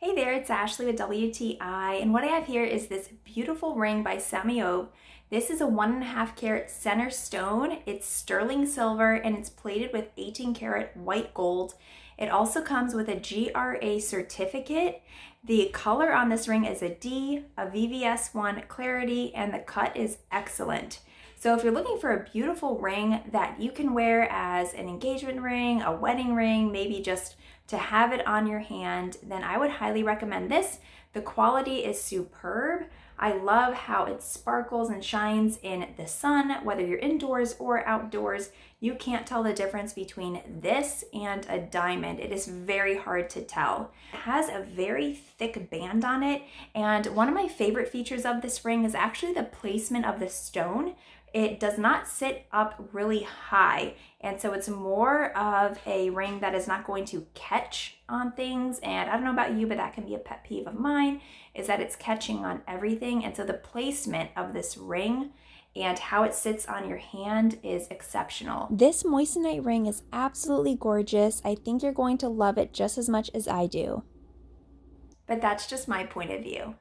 Hey there, it's Ashley with WTI, and what I have here is this beautiful ring by SAMIOVJ. This is a 1.5 carat center stone. It's sterling silver and it's plated with 18 karat white gold. It also comes with a GRA certificate. The color on this ring is a D, a VVS1 clarity, and the cut is excellent. So if you're looking for a beautiful ring that you can wear as an engagement ring, a wedding ring, maybe just to have it on your hand, then I would highly recommend this. The quality is superb. I love how it sparkles and shines in the sun, whether you're indoors or outdoors. You can't tell the difference between this and a diamond. It is very hard to tell. It has a very thick band on it, and one of my favorite features of this ring is actually the placement of the stone. It does not sit up really high, and so it's more of a ring that is not going to catch on things. And I don't know about you, but that can be a pet peeve of mine, is that it's catching on everything. And so the placement of this ring and how it sits on your hand is exceptional. This Moissanite ring is absolutely gorgeous. I think you're going to love it just as much as I do. But that's just my point of view.